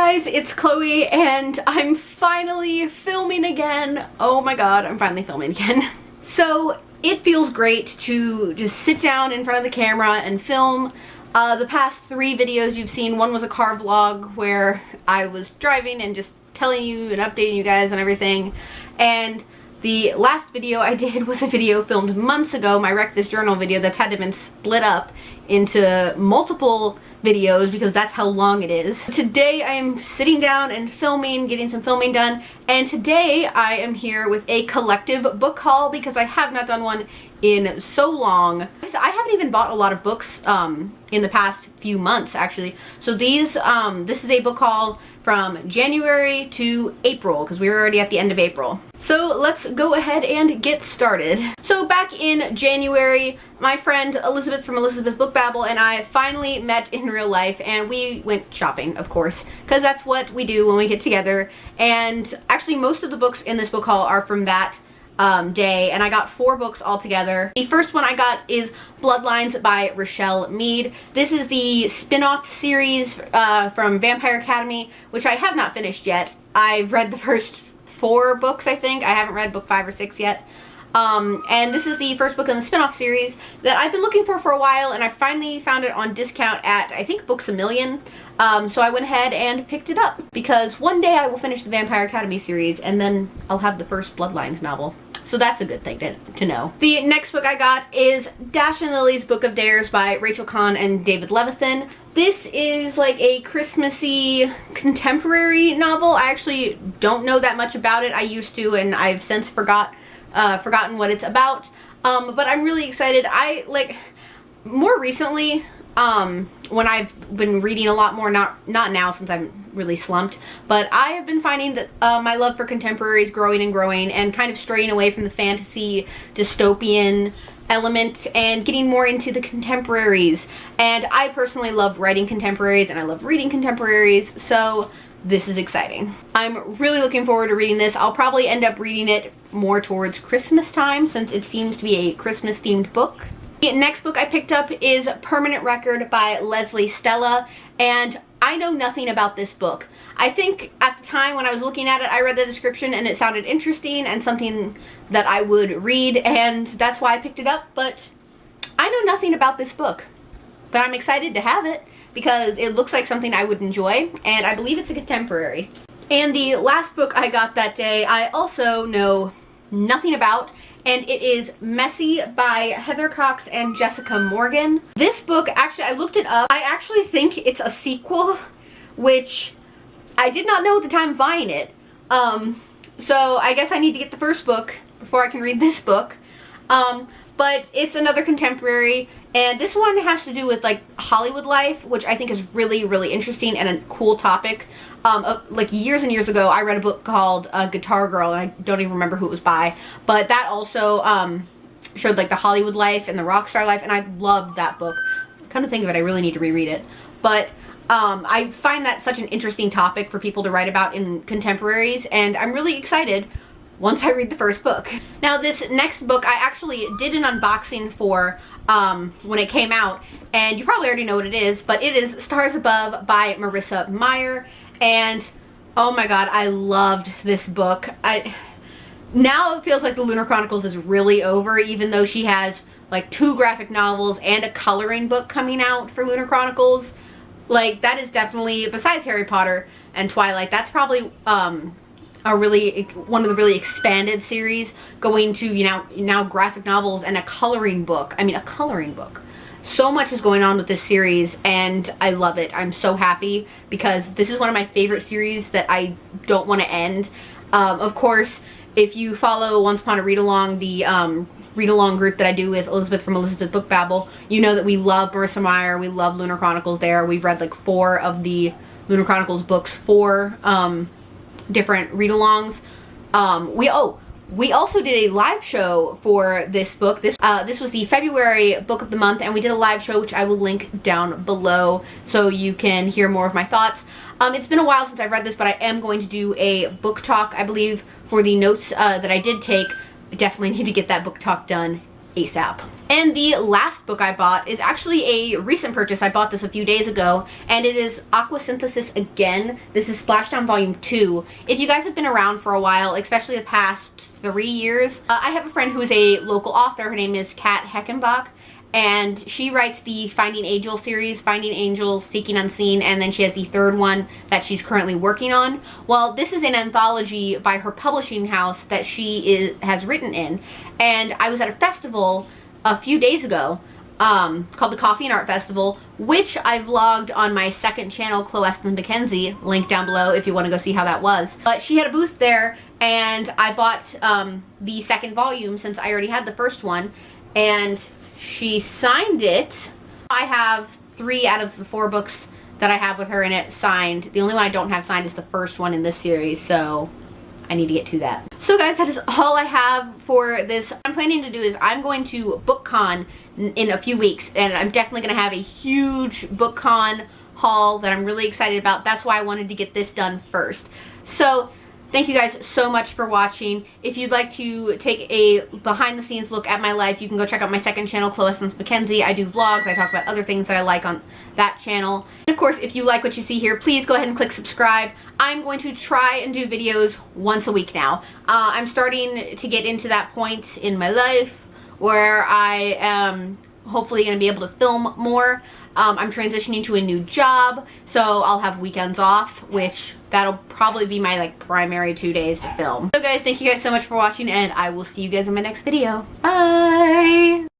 guys, it's Chloe and I'm finally filming again. Oh my god, I'm finally filming again. So it feels great to just sit down in front of the camera and film. The past 3 videos you've seen, one was a car vlog where I was driving and just telling you and updating you guys and everything. And the last video I did was a video filmed months ago, my Wreck This Journal video that's had to been split up into multiple videos because that's how long it is. Today I am sitting down and filming, getting some filming done, and today I am here with a collective book haul because I have not done one in so long. I haven't even bought a lot of books in the past few months actually. So this is a book haul from January to April because we were already at the end of April. So let's go ahead and get started. So back in January, my friend Elizabeth from Elizabeth's Book Babble and I finally met in real life, and we went shopping, of course, because that's what we do when we get together. And actually most of the books in this book haul are from that day, and I got 4 books altogether. The first one I got is Bloodlines by Richelle Mead. This is the spin-off series from Vampire Academy, which I have not finished yet. I've read the first 4 books, I think. I haven't read book 5 or 6 yet. And this is the first book in the spin-off series that I've been looking for a while, and I finally found it on discount at, I think, Books A Million. So I went ahead and picked it up because one day I will finish the Vampire Academy series and then I'll have the first Bloodlines novel. So that's a good thing to know. The next book I got is Dash and Lily's Book of Dares by Rachel Kahn and David Levithan. This is like a Christmassy contemporary novel. I actually don't know that much about it. I used to, and I've since forgotten what it's about. But I'm really excited. More recently, when I've been reading a lot more, not now since I'm really slumped, but I have been finding that my love for contemporary is growing and growing, and kind of straying away from the fantasy dystopian element and getting more into the contemporaries. And I personally love writing contemporaries and I love reading contemporaries, so this is exciting. I'm really looking forward to reading this. I'll probably end up reading it more towards Christmas time since it seems to be a Christmas themed book. The next book I picked up is Permanent Record by Leslie Stella, and I know nothing about this book. I think at the time when I was looking at it, I read the description and it sounded interesting and something that I would read, and that's why I picked it up, but I know nothing about this book. But I'm excited to have it because it looks like something I would enjoy, and I believe it's a contemporary. And the last book I got that day, I also know nothing about, and it is Messy by Heather Cox and Jessica Morgan. This book, actually, I looked it up. I actually think it's a sequel, which I did not know at the time of buying it. So I guess I need to get the first book before I can read this book. But it's another contemporary, and this one has to do with like Hollywood life, which I think is really, really interesting and a cool topic. Like years and years ago, I read a book called Guitar Girl, and I don't even remember who it was by, but that also showed like the Hollywood life and the rock star life, and I loved that book. Come to think of it, I really need to reread it. But I find that such an interesting topic for people to write about in contemporaries, and I'm really excited once I read the first book. Now this next book I actually did an unboxing for when it came out, and you probably already know what it is, but it is Stars Above by Marissa Meyer. And oh my god, I loved this book. Now it feels like the Lunar Chronicles is really over, even though she has like 2 graphic novels and a coloring book coming out for Lunar Chronicles. Like, that is definitely, besides Harry Potter and Twilight, that's probably one of the really expanded series, going to now graphic novels and a coloring book. I mean, a coloring book. So much is going on with this series, and I love it. I'm so happy because this is one of my favorite series that I don't want to end. Of course, if you follow Once Upon a Read-Along, the read-along group that I do with Elizabeth from Elizabeth Book Babble, you know that we love Marissa Meyer, we love Lunar Chronicles there. We've read like 4 of the Lunar Chronicles books, 4 different read-alongs. We also did a live show for this book. This was the February book of the month, and we did a live show which I will link down below so you can hear more of my thoughts. It's been a while since I've read this, but I am going to do a book talk, I believe, for the notes that I did take. I definitely need to get that book talk done ASAP. And the last book I bought is actually a recent purchase. I bought this a few days ago, and it is Aquasynthesis Again. This is Splashdown Volume 2. If you guys have been around for a while, especially the past 3 years, I have a friend who is a local author. Her name is Kat Heckenbach, and she writes the Finding Angel series, Finding Angel, Seeking Unseen, and then she has the third one that she's currently working on. Well, this is an anthology by her publishing house that she has written in, and I was at a festival a few days ago called the Coffee and Art Festival, which I vlogged on my second channel, Chloe Mackenzie, link down below if you want to go see how that was. But she had a booth there, and I bought the second volume since I already had the first one, and she signed it. I have 3 out of the 4 books that I have with her in it signed. The only one I don't have signed is the first one in this series, so I need to get to that. So guys, that is all I have for this. What I'm planning to do is I'm going to BookCon in a few weeks, and I'm definitely going to have a huge BookCon haul that I'm really excited about. That's why I wanted to get this done first. So thank you guys so much for watching. If you'd like to take a behind the scenes look at my life, you can go check out my second channel, Chloe Mackenzie. I do vlogs. I talk about other things that I like on that channel. And of course, if you like what you see here, please go ahead and click subscribe. I'm going to try and do videos once a week now. I'm starting to get into that point in my life where I am hopefully going to be able to film more. I'm transitioning to a new job, so I'll have weekends off, which that'll probably be my primary 2 days to film. So guys, thank you guys so much for watching, and I will see you guys in my next video. Bye!